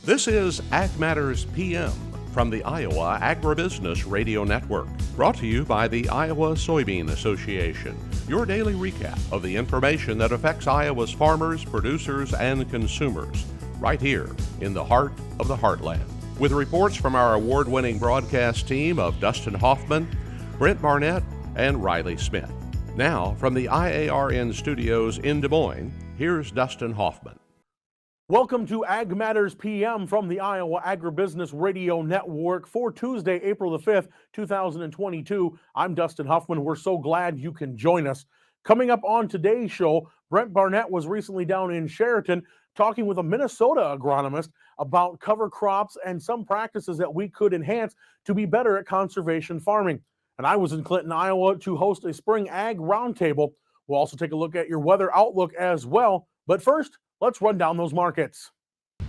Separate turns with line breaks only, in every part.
This is Ag Matters PM from the Iowa Agribusiness Radio Network, brought to you by the Iowa Soybean Association, your daily recap of the information that affects Iowa's farmers, producers, and consumers, right here in the heart of the heartland. With reports from our award-winning broadcast team of Dustin Hoffman, Brent Barnett, and Riley Smith. Now, from the IARN studios in Des Moines, here's Dustin Hoffman.
Welcome to Ag Matters PM from the Iowa Agribusiness Radio Network for Tuesday, April the 5th, 2022. I'm Dustin Hoffman. We're so glad you can join us. Coming up on today's show, Brent Barnett was recently down in Sheraton talking with a Minnesota agronomist about cover crops and some practices that we could enhance to be better at conservation farming. And I was in Clinton, Iowa to host a Spring Ag Roundtable. We'll also take a look at your weather outlook as well. But first, let's run down those markets.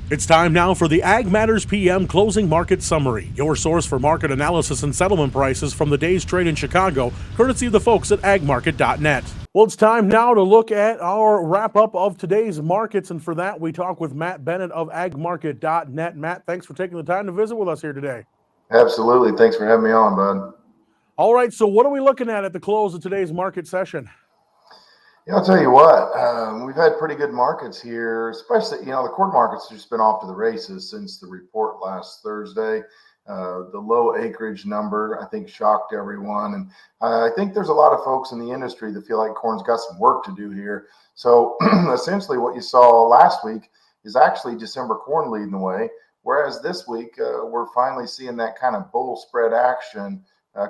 It's time now for the Ag Matters PM Closing Market Summary, your source for market analysis and settlement prices from the day's trade in Chicago, courtesy of the folks at agmarket.net. Well, it's time now to look at our wrap-up of today's markets, and for that, we talk with Matt Bennett of agmarket.net. Matt, thanks for taking the time to visit with us here today.
Absolutely. Thanks for having me on, bud.
All right, so what are we looking at the close of today's market session?
Yeah, I'll tell you what, we've had pretty good markets here, especially, the corn market's just been off to the races since the report last Thursday. The low acreage number, I think, shocked everyone. And I think there's a lot of folks in the industry that feel like corn's got some work to do here. So essentially what you saw last week is actually December corn leading the way, whereas this week we're finally seeing that kind of bull spread action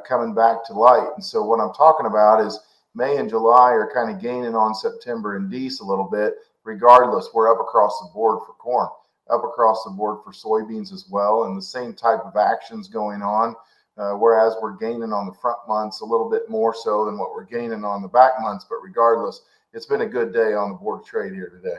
coming back to light. And so what I'm talking about is May and July are kind of gaining on September and Dece a little bit. Regardless, we're up across the board for corn, up across the board for soybeans as well, and the same type of actions going on, whereas we're gaining on the front months a little bit more so than what we're gaining on the back months. But regardless, it's been a good day on the board of trade here today.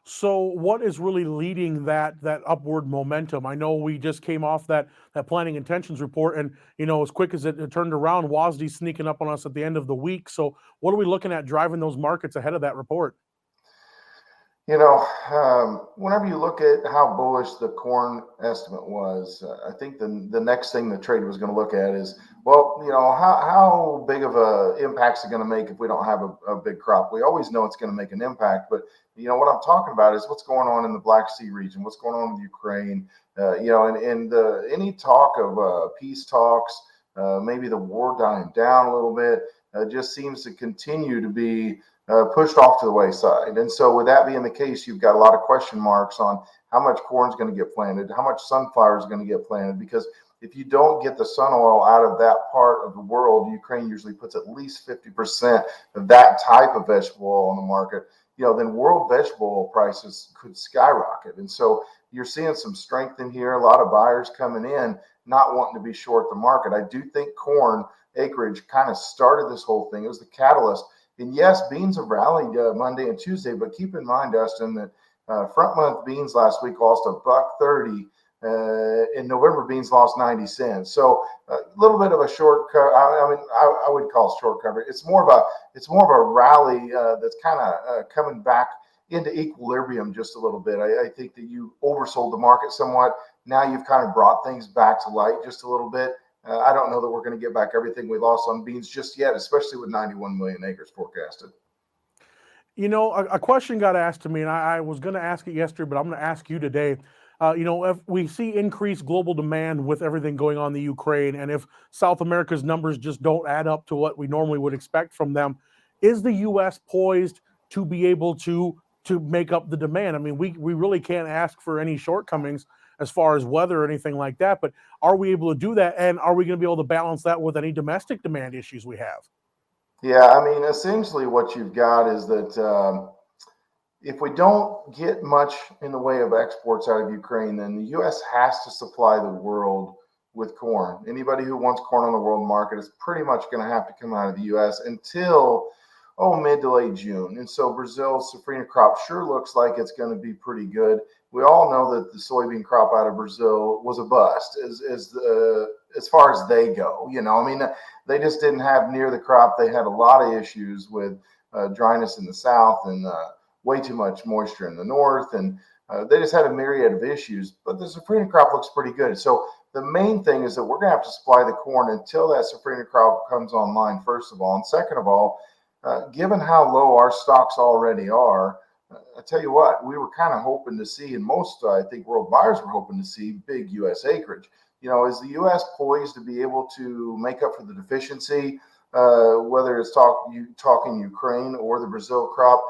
So what is really leading that upward momentum? I know we just came off that planning intentions report, and as quick as it turned around, WASDE sneaking up on us at the end of the week. So what are we looking at driving those markets ahead of that report?
Whenever you look at how bullish the corn estimate was, I think the next thing the trade was going to look at is, how big of a impact is it going to make if we don't have a big crop? We always know it's going to make an impact, but what I'm talking about is what's going on in the Black Sea region, what's going on with Ukraine, and any talk of peace talks, maybe the war dying down a little bit, just seems to continue to be pushed off to the wayside. And so with that being the case, you've got a lot of question marks on how much corn is going to get planted, how much sunflower is going to get planted, because if you don't get the sun oil out of that part of the world, Ukraine usually puts at least 50% of that type of vegetable oil on the market, then world vegetable oil prices could skyrocket. And so you're seeing some strength in here, a lot of buyers coming in, not wanting to be short the market. I do think corn acreage kind of started this whole thing. It was the catalyst. And yes, beans have rallied Monday and Tuesday, but keep in mind, Dustin, that front month beans last week lost $1.30. In November, beans lost 90 cents. So a little bit of a short cover. I would call it short cover. It's more of a rally that's kind of coming back into equilibrium just a little bit. I think that you oversold the market somewhat. Now you've kind of brought things back to light just a little bit. I don't know that we're going to get back everything we lost on beans just yet, especially with 91 million acres forecasted.
A question got asked to me, and I was going to ask it yesterday, but I'm going to ask you today. If we see increased global demand with everything going on in the Ukraine, and if South America's numbers just don't add up to what we normally would expect from them, is the U.S. poised to be able to make up the demand? I mean, we really can't ask for any shortcomings as far as weather or anything like that, but are we able to do that, and are we going to be able to balance that with any domestic demand issues we have?
Yeah, essentially what you've got is that if we don't get much in the way of exports out of Ukraine, then the U.S. has to supply the world with corn. Anybody who wants corn on the world market is pretty much going to have to come out of the U.S. until mid to late June. And so Brazil's safrinha crop sure looks like it's going to be pretty good. We all know that the soybean crop out of Brazil was a bust as far as they go. They just didn't have near the crop. They had a lot of issues with dryness in the south and way too much moisture in the north. And They just had a myriad of issues, but the safrinha crop looks pretty good. So the main thing is that we're going to have to supply the corn until that safrinha crop comes online, first of all. And second of all, given how low our stocks already are, I tell you what, we were kind of hoping to see, and most, I think, world buyers were hoping to see big U.S. acreage. Is the U.S. poised to be able to make up for the deficiency, whether it's talking Ukraine or the Brazil crop?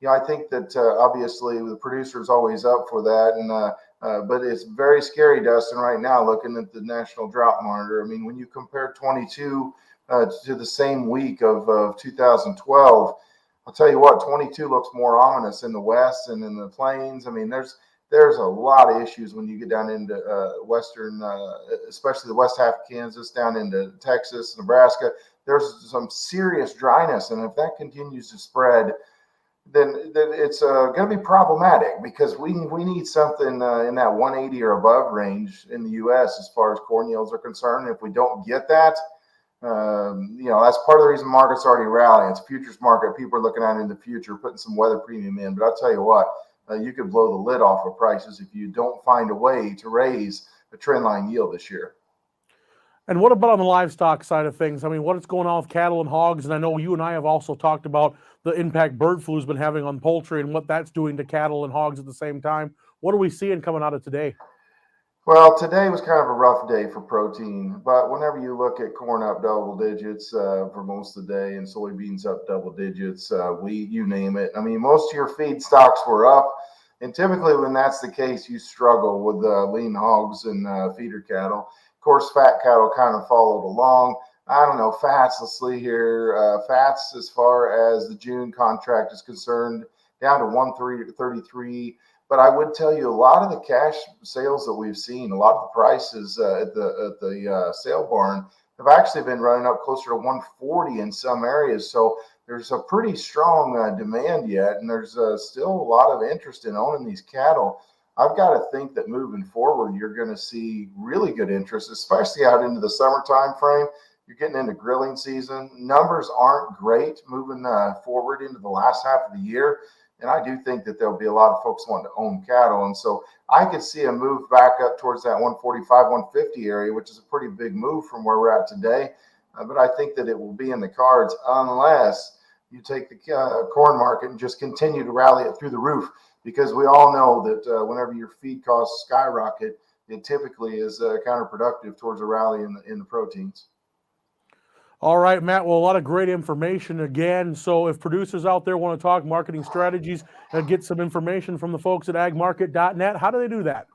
I think that obviously the producer is always up for that, and but it's very scary, Dustin, right now looking at the National Drought Monitor. I mean, when you compare 22 to the same week of 2012, I'll tell you what, 22 looks more ominous in the West and in the plains. I mean, there's a lot of issues when you get down into western, especially the west half of Kansas, down into Texas, Nebraska. There's some serious dryness, and if that continues to spread, then it's going to be problematic, because we need something in that 180 or above range in the U.S. as far as corn yields are concerned. If we don't get that, that's part of the reason market's already rallying. It's a futures market. People are looking at it in the future, putting some weather premium in. But I'll tell you what, you could blow the lid off of prices if you don't find a way to raise the trendline yield this year.
And what about on the livestock side of things? I mean, what is going on with cattle and hogs? And I know you and I have also talked about the impact bird flu has been having on poultry and what that's doing to cattle and hogs at the same time. What are we seeing coming out of today?
Well, today was kind of a rough day for protein, but whenever you look at corn up double digits for most of the day, and soybeans up double digits, wheat, you name it. I mean, most of your feed stocks were up, and typically when that's the case, you struggle with lean hogs and feeder cattle. Of course, fat cattle kind of followed along. I don't know, fats, let's see here. Fats, as far as the June contract is concerned, down to 133. But I would tell you, a lot of the cash sales that we've seen, a lot of the prices at the sale barn have actually been running up closer to 140 in some areas. So there's a pretty strong demand yet, and there's still a lot of interest in owning these cattle. I've got to think that moving forward, you're going to see really good interest, especially out into the summertime frame. You're getting into grilling season. Numbers aren't great moving forward into the last half of the year. And I do think that there'll be a lot of folks wanting to own cattle. And so I could see a move back up towards that 145, 150 area, which is a pretty big move from where we're at today. But I think that it will be in the cards unless you take the corn market and just continue to rally it through the roof, because we all know that whenever your feed costs skyrocket, it typically is counterproductive towards a rally in the proteins.
All right, Matt. Well, a lot of great information again. So if producers out there want to talk marketing strategies and get some information from the folks at agmarket.net, how do they do that?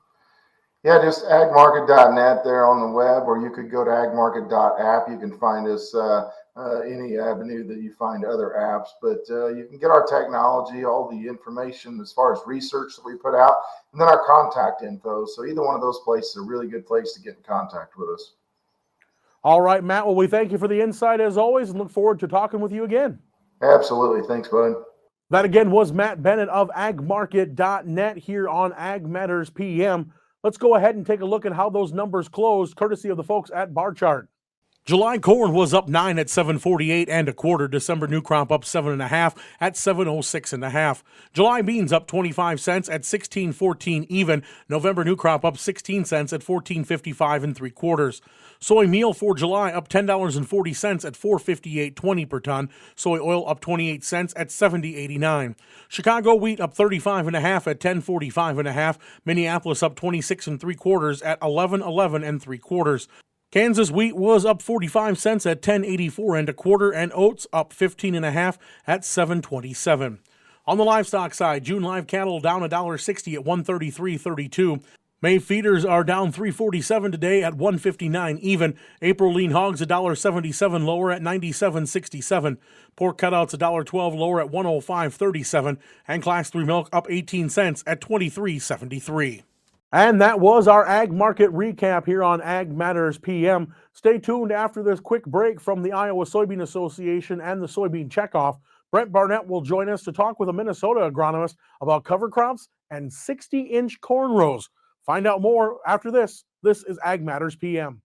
Yeah, just agmarket.net there on the web, or you could go to agmarket.app. You can find us any avenue that you find other apps, but you can get our technology, all the information as far as research that we put out, and then our contact info. So either one of those places is a really good place to get in contact with us.
All right, Matt. Well, we thank you for the insight as always and look forward to talking with you again.
Absolutely. Thanks, bud.
That again was Matt Bennett of agmarket.net here on Ag Matters PM. Let's go ahead and take a look at how those numbers closed, courtesy of the folks at Bar Chart. July corn was up 9 at 748 1/4. December new crop up 7.5 at 706 1/2. July beans up 25 cents at 16.14 even. November new crop up 16 cents at 14.55 3/4. Soy meal for July up $10.40 at 458.20 per ton. Soy oil up 28 cents at 70.89. Chicago wheat up 35 1/2 at 10.45 1/2. Minneapolis up 26 3/4 at 11.11 3/4. Kansas wheat was up 45 cents at 10.84 1/4, and oats up 15 1/2 at 7.27. On the livestock side, June live cattle down $1.60 at 133.32. May feeders are down $3.47 today at 159 even. April lean hogs $1.77 lower at 97.67. Pork cutouts $1.12 lower at 105.37, and Class 3 milk up 18 cents at 23.73. And that was our ag market recap here on Ag Matters PM. Stay tuned after this quick break from the Iowa Soybean Association and the Soybean Checkoff. Brent Barnett will join us to talk with a Minnesota agronomist about cover crops and 60-inch corn rows. Find out more after this. This is Ag Matters PM.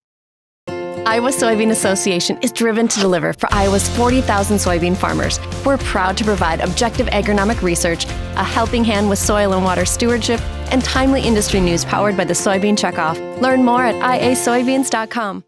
Iowa Soybean Association is driven to deliver for Iowa's 40,000 soybean farmers. We're proud to provide objective agronomic research, a helping hand with soil and water stewardship, and timely industry news powered by the Soybean Checkoff. Learn more at iasoybeans.com.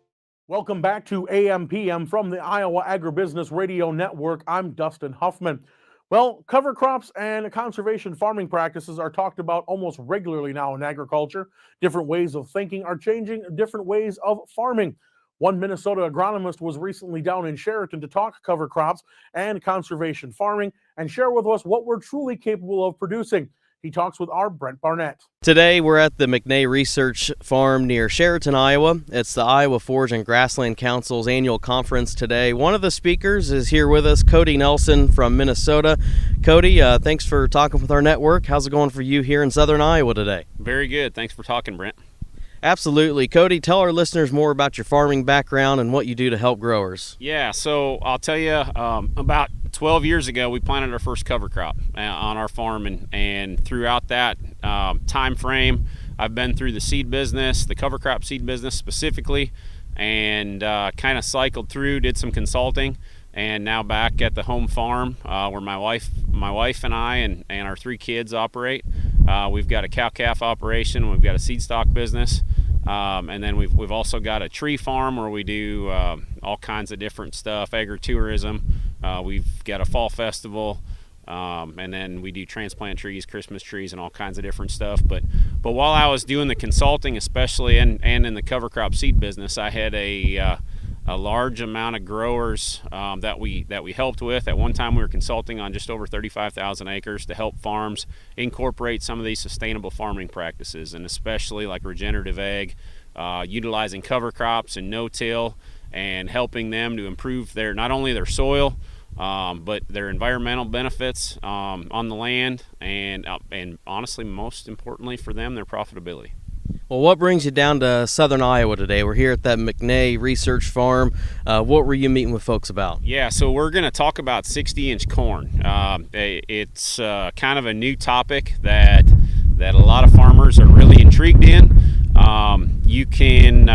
Welcome back to AMPM from the Iowa Agribusiness Radio Network. I'm Dustin Huffman. Well, cover crops and conservation farming practices are talked about almost regularly now in agriculture. Different ways of thinking are changing different ways of farming. One Minnesota agronomist was recently down in Sheraton to talk cover crops and conservation farming and share with us what we're truly capable of producing. He talks with our Brent Barnett.
Today we're at the McNay Research Farm near Sheraton, Iowa. It's the Iowa Forage and Grassland Council's annual conference today. One of the speakers is here with us, Cody Nelson from Minnesota. Cody, thanks for talking with our network. How's it going for you here in southern Iowa today?
Very good. Thanks for talking, Brent.
Absolutely. Cody, tell our listeners more about your farming background and what you do to help growers.
Yeah, so I'll tell you, about 12 years ago, we planted our first cover crop on our farm, and throughout that time frame, I've been through the seed business, the cover crop seed business specifically, and kind of cycled through, did some consulting, and now back at the home farm where my wife and I and our 3 kids operate. We've got a cow-calf operation, we've got a seed stock business, and then we've also got a tree farm where we do all kinds of different stuff, agritourism. We've got a fall festival, and then we do transplant trees, Christmas trees, and all kinds of different stuff. But while I was doing the consulting, especially and in the cover crop seed business, I had a large amount of growers that we helped with. At one time, we were consulting on just over 35,000 acres to help farms incorporate some of these sustainable farming practices, and especially like regenerative ag, utilizing cover crops and no-till, and helping them to improve not only their soil, but their environmental benefits on the land, and honestly, most importantly for them, their profitability.
Well, what brings you down to southern Iowa today? We're here at that McNay Research Farm. What were you meeting with folks about?
Yeah, so we're going to talk about 60-inch corn. It's kind of a new topic that a lot of farmers are really intrigued in. You can,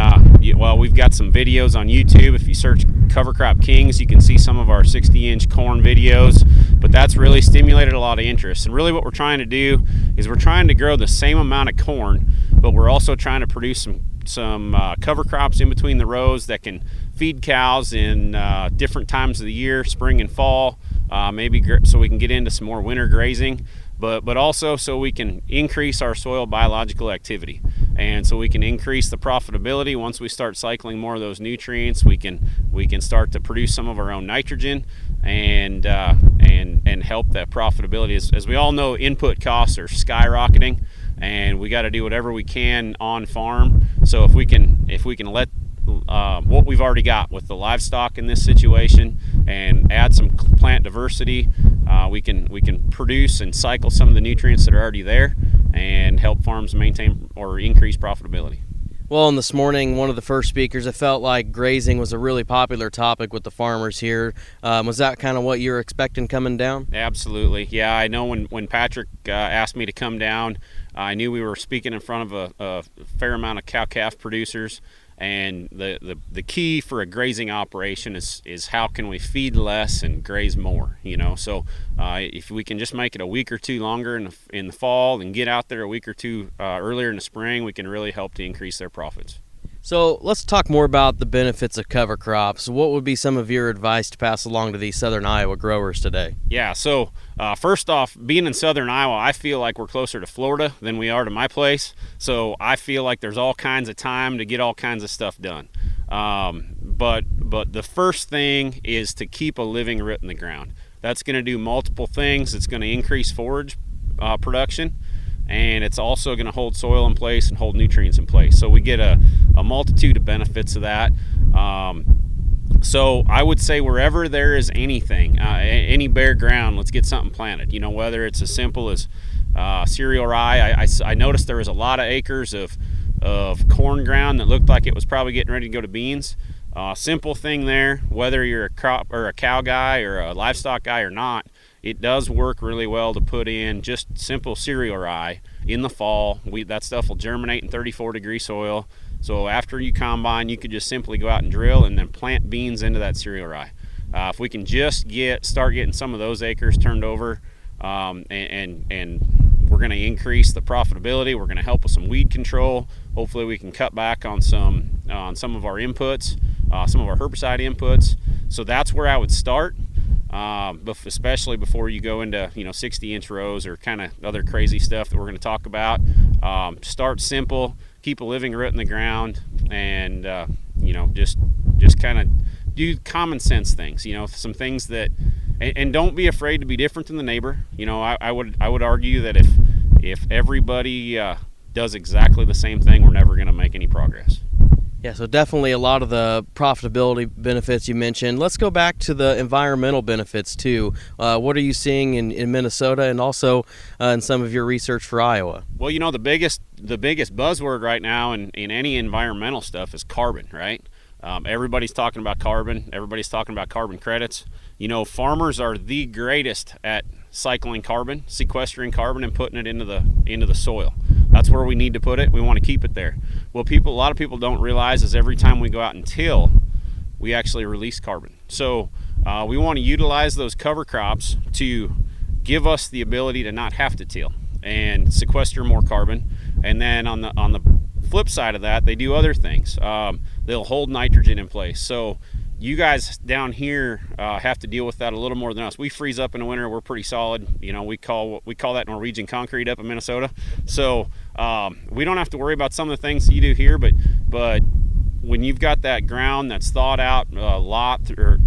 we've got some videos on YouTube. If you search Cover Crop Kings, you can see some of our 60-inch corn videos, but that's really stimulated a lot of interest. And really what we're trying to do is we're trying to grow the same amount of corn, but we're also trying to produce some cover crops in between the rows that can feed cows in different times of the year, spring and fall, maybe so we can get into some more winter grazing, but also so we can increase our soil biological activity. And so we can increase the profitability. Once we start cycling more of those nutrients, we can start to produce some of our own nitrogen and help that profitability. As we all know, input costs are skyrocketing, and we got to do whatever we can on farm. So if we can let what we've already got with the livestock in this situation and add some plant diversity, we can produce and cycle some of the nutrients that are already there and help farms maintain or increase profitability.
Well, and this morning, one of the first speakers, it felt like grazing was a really popular topic with the farmers here. Was that kind of what you were expecting coming down?
Absolutely. Yeah, I know when Patrick asked me to come down, I knew we were speaking in front of a fair amount of cow-calf producers. And the key for a grazing operation is how can we feed less and graze more, so if we can just make it a week or two longer in the fall and get out there a week or two earlier in the spring, we can really help to increase their profits.
So let's talk more about the benefits of cover crops. What would be some of your advice to pass along to these southern Iowa growers today?
Yeah, so first off, being in southern Iowa, I feel like we're closer to Florida than we are to my place. So I feel like there's all kinds of time to get all kinds of stuff done. But the first thing is to keep a living root in the ground. That's going to do multiple things. It's going to increase forage production, and it's also going to hold soil in place and hold nutrients in place. So we get a multitude of benefits of that. So I would say wherever there is anything, any bare ground, let's get something planted. Whether it's as simple as cereal rye. I noticed there was a lot of acres of corn ground that looked like it was probably getting ready to go to beans. Simple thing there, whether you're a crop or a cow guy or a livestock guy or not, it does work really well to put in just simple cereal rye in the fall. That stuff will germinate in 34-degree soil. So after you combine, you could just simply go out and drill and then plant beans into that cereal rye. If we can just start getting some of those acres turned over, and We're going to increase the profitability. We're going to help with some weed control. Hopefully we can cut back on some of our inputs, some of our herbicide inputs. So that's where I would start, especially before you go into 60-inch rows or kind of other crazy stuff that we're going to talk about. Start simple, keep a living root in the ground, and just kind of do common sense things. Some things that, and don't be afraid to be different than the neighbor. I would argue that if everybody does exactly the same thing, we're never going to make any progress.
Yeah, so definitely a lot of the profitability benefits you mentioned. Let's go back to the environmental benefits too. What are you seeing in Minnesota and also in some of your research for Iowa?
Well, the biggest buzzword right now in any environmental stuff is carbon, right? Everybody's talking about carbon. Everybody's talking about carbon credits. Farmers are the greatest at cycling carbon, sequestering carbon, and putting it into the soil. That's where we need to put it. We want to keep it there. Well, a lot of people don't realize is every time we go out and till, we actually release carbon. So we want to utilize those cover crops to give us the ability to not have to till and sequester more carbon. And then on the flip side of that, they do other things. They'll hold nitrogen in place. So you guys down here have to deal with that a little more than us. We freeze up in the winter. We're pretty solid. We call that Norwegian concrete up in Minnesota. So we don't have to worry about some of the things you do here. But when you've got that ground that's thawed out a lot, or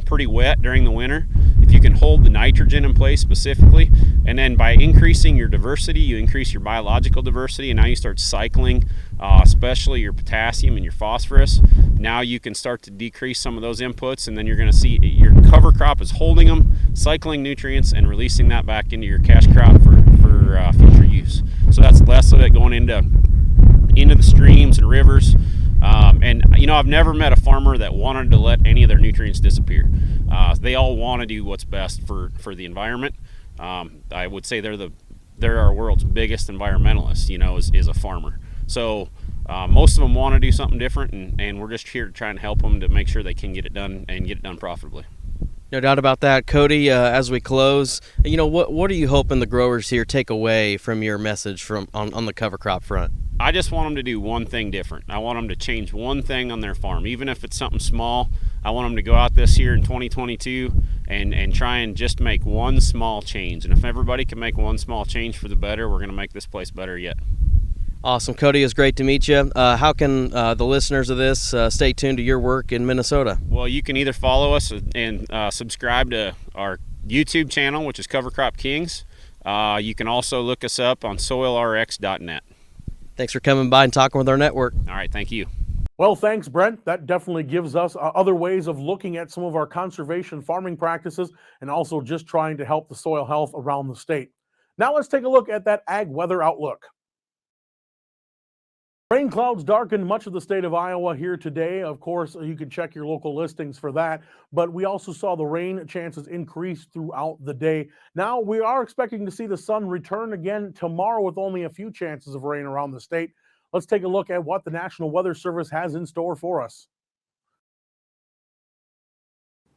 pretty wet during the winter, if you can hold the nitrogen in place specifically, and then by increasing your diversity, you increase your biological diversity, and now you start cycling, especially your potassium and your phosphorus. Now you can start to decrease some of those inputs, and then you're going to see your cover crop is holding them, cycling nutrients, and releasing that back into your cash crop for future use. So that's less of it going into the streams and rivers. I've never met a farmer that wanted to let any of their nutrients disappear. They all want to do what's best for the environment. I would say they're our world's biggest environmentalist, is a farmer. So most of them want to do something different, and we're just here to try and help them to make sure they can get it done and get it done profitably.
No doubt about that. Cody, as we close, what are you hoping the growers here take away from your message on the cover crop front?
I just want them to do one thing different. I want them to change one thing on their farm, even if it's something small. I want them to go out this year in 2022 and try and just make one small change. And if everybody can make one small change for the better, we're going to make this place better yet.
Awesome. Cody, it was great to meet you. How can the listeners of this stay tuned to your work in Minnesota?
Well, you can either follow us and subscribe to our YouTube channel, which is Cover Crop Kings. You can also look us up on soilrx.net.
Thanks for coming by and talking with our network.
All right, thank you.
Well, thanks, Brent. That definitely gives us other ways of looking at some of our conservation farming practices and also just trying to help the soil health around the state. Now let's take a look at that ag weather outlook. Rain clouds darkened much of the state of Iowa here today. Of course, you can check your local listings for that, but we also saw the rain chances increase throughout the day. Now we are expecting to see the sun return again tomorrow with only a few chances of rain around the state. Let's take a look at what the National Weather Service has in store for us.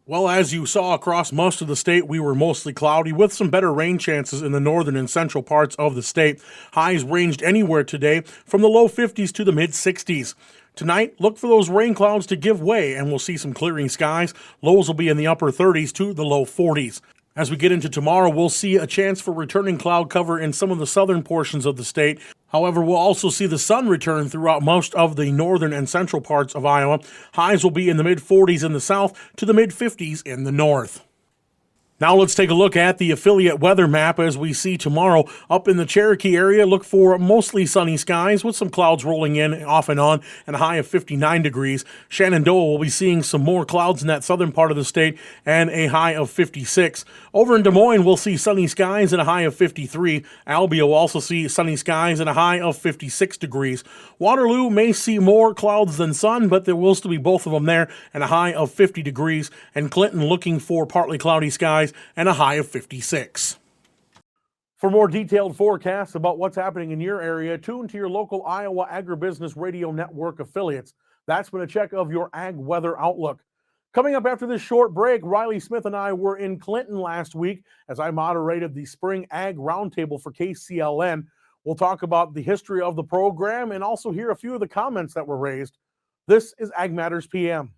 Well, as you saw across most of the state, we were mostly cloudy with some better rain chances in the northern and central parts of the state. Highs ranged anywhere today from the low 50s to the mid 60s. Tonight, look for those rain clouds to give way and we'll see some clearing skies. Lows will be in the upper 30s to the low 40s. As we get into tomorrow, we'll see a chance for returning cloud cover in some of the southern portions of the state. However, we'll also see the sun return throughout most of the northern and central parts of Iowa. Highs will be in the mid-40s in the south to the mid-50s in the north. Now let's take a look at the affiliate weather map as we see tomorrow. Up in the Cherokee area, look for mostly sunny skies with some clouds rolling in off and on and a high of 59 degrees. Shenandoah will be seeing some more clouds in that southern part of the state and a high of 56. Over in Des Moines, we'll see sunny skies and a high of 53. Albia will also see sunny skies and a high of 56 degrees. Waterloo may see more clouds than sun, but there will still be both of them there and a high of 50 degrees. And Clinton looking for partly cloudy skies and a high of 56. For more detailed forecasts about what's happening in your area, tune to your local Iowa Agribusiness Radio Network affiliates. That's been a check of your ag weather outlook. Coming up after this short break, Riley Smith and I were in Clinton last week as I moderated the Spring Ag Roundtable for KCLN. We'll talk about the history of the program and also hear a few of the comments that were raised. This is Ag Matters PM.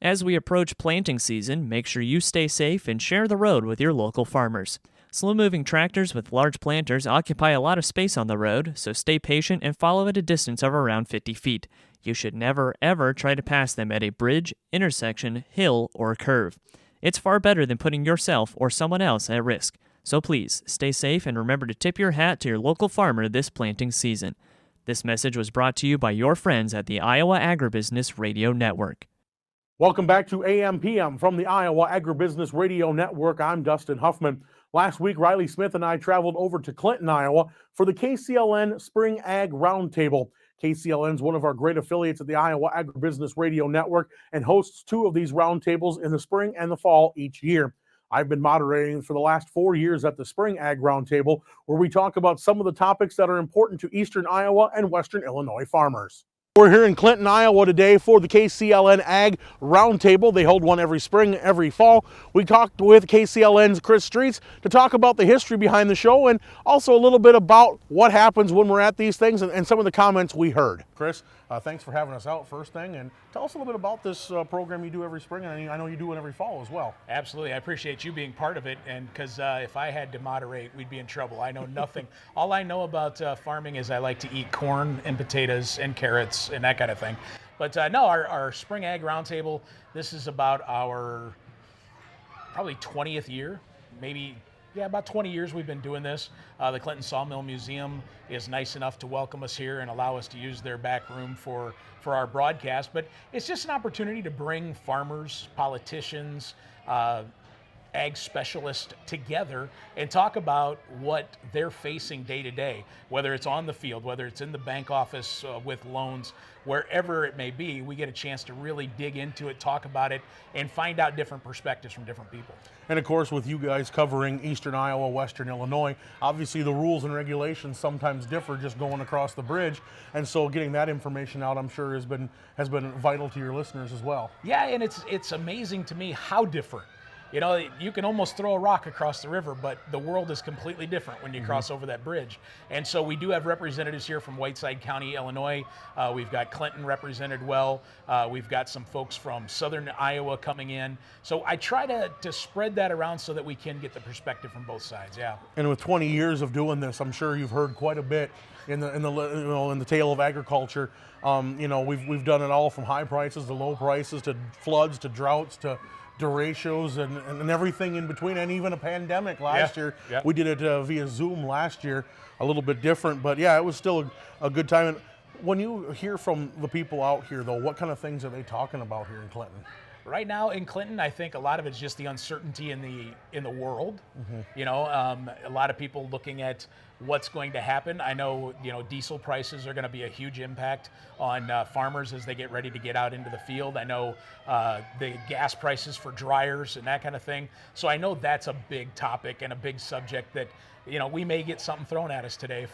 As we approach planting season, make sure you stay safe and share the road with your local farmers. Slow-moving tractors with large planters occupy a lot of space on the road, so stay patient and follow at a distance of around 50 feet. You should never, ever try to pass them at a bridge, intersection, hill, or curve. It's far better than putting yourself or someone else at risk. So please, stay safe and remember to tip your hat to your local farmer this planting season. This message was brought to you by your friends at the Iowa Agribusiness Radio Network.
Welcome back to AMPM from the Iowa Agribusiness Radio Network. I'm Dustin Huffman. Last week, Riley Smith and I traveled over to Clinton, Iowa for the KCLN Spring Ag Roundtable. KCLN is one of our great affiliates at the Iowa Agribusiness Radio Network and hosts 2 of these roundtables in the spring and the fall each year. I've been moderating for the last 4 years at the Spring Ag Roundtable, where we talk about some of the topics that are important to Eastern Iowa and Western Illinois farmers. We're here in Clinton, Iowa today for the KCLN Ag Roundtable. They hold one every spring, every fall. We talked with KCLN's Chris Streets to talk about the history behind the show and also a little bit about what happens when we're at these things and some of the comments we heard. Chris, thanks for having us out first thing, and tell us a little bit about this program you do every spring, and I know you do it every fall as well.
Absolutely. I appreciate you being part of it, and because if I had to moderate, we'd be in trouble. I know nothing. All I know about farming is I like to eat corn and potatoes and carrots and that kind of thing. But no, our Spring Ag Roundtable, this is about our probably 20th year, maybe. Yeah, about 20 years we've been doing this. The Clinton Sawmill Museum is nice enough to welcome us here and allow us to use their back room for our broadcast. But it's just an opportunity to bring farmers, politicians, ag specialists together and talk about what they're facing day to day, whether it's on the field, whether it's in the bank office with loans, wherever it may be. We get a chance to really dig into it, talk about it, and find out different perspectives from different people.
And of course, with you guys covering Eastern Iowa, Western Illinois, obviously the rules and regulations sometimes differ just going across the bridge. And so getting that information out, I'm sure, has been vital to your listeners as well.
Yeah, and it's amazing to me how different. You know, you can almost throw a rock across the river, but the world is completely different when you cross over that bridge. And so we do have representatives here from Whiteside County, Illinois. We've got Clinton represented well. We've got some folks from Southern Iowa coming in. So I try to spread that around so that we can get the perspective from both sides. Yeah.
And with 20 years of doing this, I'm sure you've heard quite a bit in the tale of agriculture. We've done it all from high prices to low prices to floods to droughts to derechos and everything in between, and even a pandemic last year. Yeah. We did it via Zoom last year, a little bit different, but yeah, it was still a good time. And when you hear from the people out here, though, what kind of things are they talking about here in Clinton?
Right now in Clinton, I think a lot of it's just the uncertainty in the world. Mm-hmm. A lot of people looking at what's going to happen. I know, diesel prices are going to be a huge impact on farmers as they get ready to get out into the field. I know the gas prices for dryers and that kind of thing. So I know that's a big topic and a big subject that we may get something thrown at us today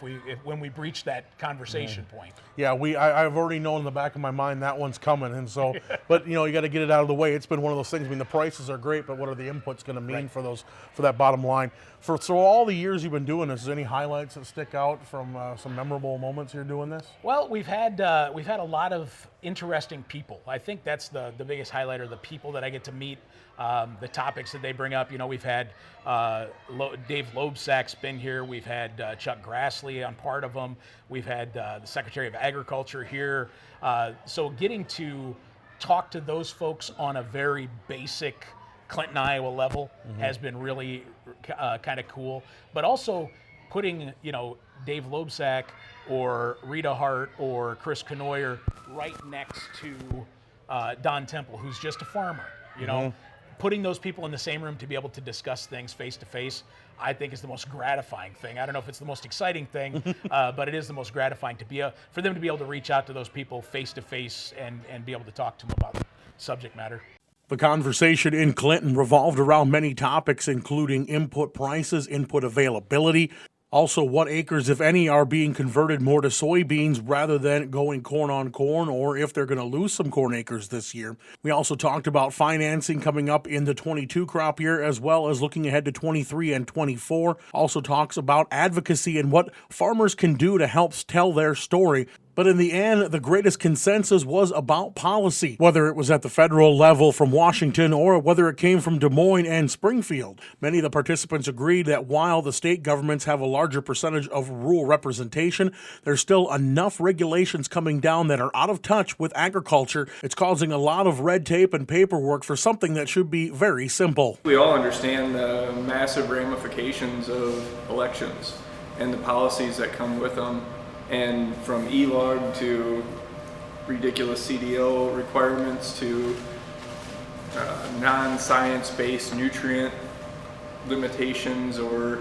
when we breach that conversation point. Yeah,
I've already known in the back of my mind that one's coming, and so, but you got to get it out of the way. It's been one of those things. I mean, the prices are great, but what are the inputs going to mean for that bottom line? So all the years you've been doing this, is any highlights that stick out from some memorable moments you're doing this?
Well, we've had a lot of interesting people. I think that's the biggest highlight, are the people that I get to meet. The topics that they bring up. We've had Dave Loebsack's been here. We've had Chuck Grassley on part of them. We've had the Secretary of Agriculture here. So getting to talk to those folks on a very basic Clinton, Iowa level has been really kind of cool. But also putting, Dave Loebsack or Rita Hart or Chris Knoyer right next to Don Temple, who's just a farmer, Putting those people in the same room to be able to discuss things face to face, I think is the most gratifying thing. I don't know if it's the most exciting thing, but it is the most gratifying for them to be able to reach out to those people face to face and be able to talk to them about subject matter.
The conversation in Clinton revolved around many topics, including input prices, input availability, Also, what acres, if any, are being converted more to soybeans rather than going corn on corn, or if they're going to lose some corn acres this year. We also talked about financing coming up in the 22 crop year, as well as looking ahead to 23 and 24. Also talks about advocacy and what farmers can do to help tell their story. But in the end, the greatest consensus was about policy, whether it was at the federal level from Washington or whether it came from Des Moines and Springfield. Many of the participants agreed that while the state governments have a larger percentage of rural representation, there's still enough regulations coming down that are out of touch with agriculture. It's causing a lot of red tape and paperwork for something that should be very simple.
We all understand the massive ramifications of elections and the policies that come with them. And from E-log to ridiculous CDO requirements to non-science-based nutrient limitations, or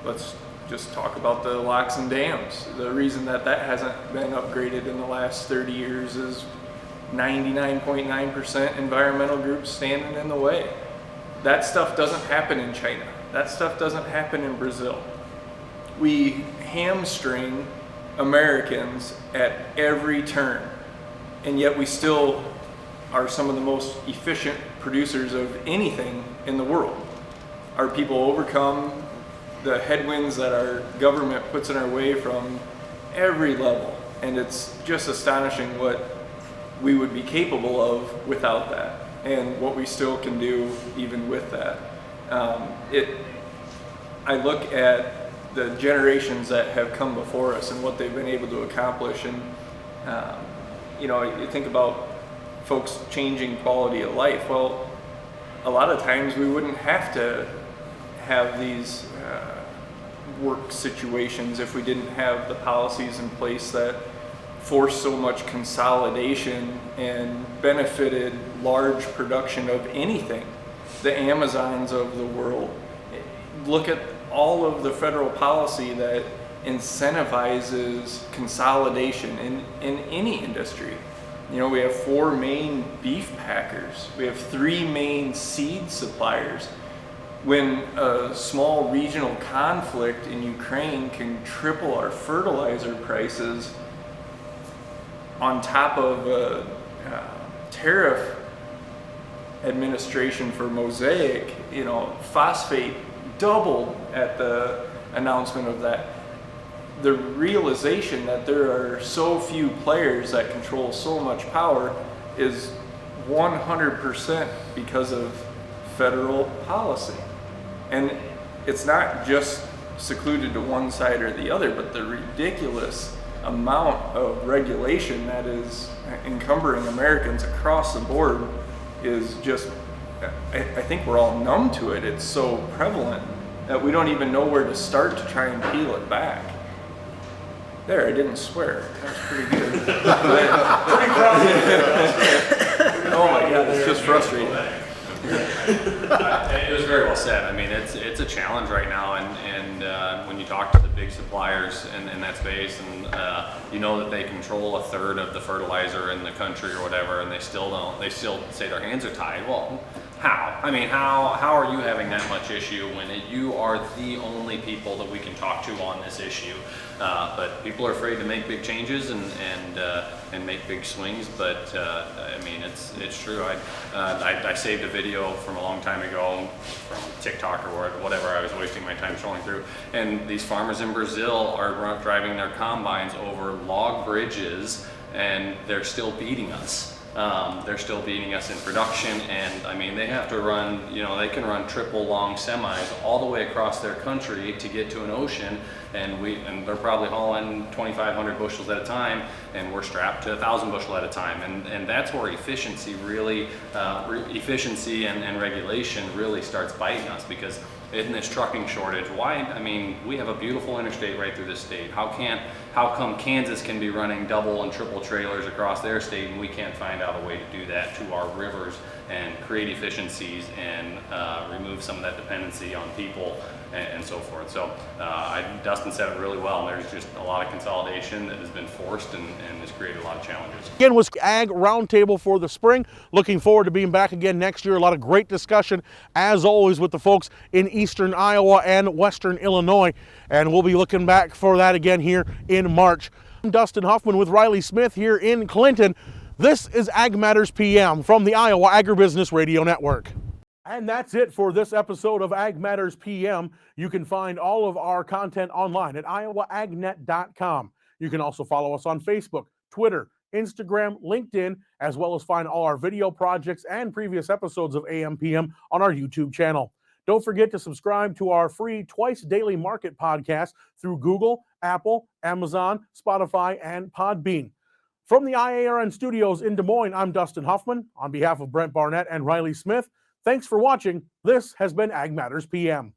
let's just talk about the locks and dams. The reason that hasn't been upgraded in the last 30 years is 99.9% environmental groups standing in the way. That stuff doesn't happen in China. That stuff doesn't happen in Brazil. We hamstring Americans at every turn, and yet we still are some of the most efficient producers of anything in the world. Our people overcome the headwinds that our government puts in our way from every level, and it's just astonishing what we would be capable of without that, and what we still can do even with that. I look at the generations that have come before us and what they've been able to accomplish, and you think about folks changing quality of life. Well, a lot of times we wouldn't have to have these work situations if we didn't have the policies in place that forced so much consolidation and benefited large production of anything. The Amazons of the world. Look at all of the federal policy that incentivizes consolidation in any industry. We have 4 main beef packers. We have 3 main seed suppliers. When a small regional conflict in Ukraine can triple our fertilizer prices on top of a tariff administration for Mosaic, phosphate doubled at the announcement of that. The realization that there are so few players that control so much power is 100% because of federal policy. And it's not just secluded to one side or the other, but the ridiculous amount of regulation that is encumbering Americans across the board is just, I think we're all numb to it. It's so prevalent that we don't even know where to start to try and peel it back. There, I didn't swear. That was pretty good. Pretty proud of you. Oh my God, that's just frustrating.
It was very well said. I mean, it's a challenge right now, and when you talk to the big suppliers in that space, and that they control a third of the fertilizer in the country or whatever, and they still say their hands are tied. Well, how? I mean, how are you having that much issue when you are the only people that we can talk to on this issue? But people are afraid to make big changes and make big swings. But I mean, it's true. I saved a video from a long time ago from TikTok or whatever I was wasting my time scrolling through, and these farmers in Brazil are driving their combines over log bridges, and they're still beating us. They're still beating us in production, and I mean, they have to run, they can run triple long semis all the way across their country to get to an ocean, and they're probably hauling 2,500 bushels at a time, and we're strapped to 1,000 bushel at a time, and that's where efficiency and regulation really starts biting us, because in this trucking shortage, we have a beautiful interstate right through this state. How come Kansas can be running double and triple trailers across their state, and we can't find out a way to do that to our rivers and create efficiencies and remove some of that dependency on people and so forth. So Dustin said it really well. There's just a lot of consolidation that has been forced and has created a lot of challenges.
Again, was Ag Roundtable for the spring. Looking forward to being back again next year. A lot of great discussion, as always, with the folks in eastern Iowa and western Illinois. And we'll be looking back for that again here in March. I'm Dustin Huffman with Riley Smith here in Clinton. This is Ag Matters PM from the Iowa Agribusiness Radio Network. And that's it for this episode of Ag Matters PM. You can find all of our content online at iowaagnet.com. You can also follow us on Facebook, Twitter, Instagram, LinkedIn, as well as find all our video projects and previous episodes of AMPM on our YouTube channel. Don't forget to subscribe to our free twice daily market podcast through Google, Apple, Amazon, Spotify, and Podbean. From the IARN studios in Des Moines, I'm Dustin Huffman. On behalf of Brent Barnett and Riley Smith, thanks for watching. This has been Ag Matters PM.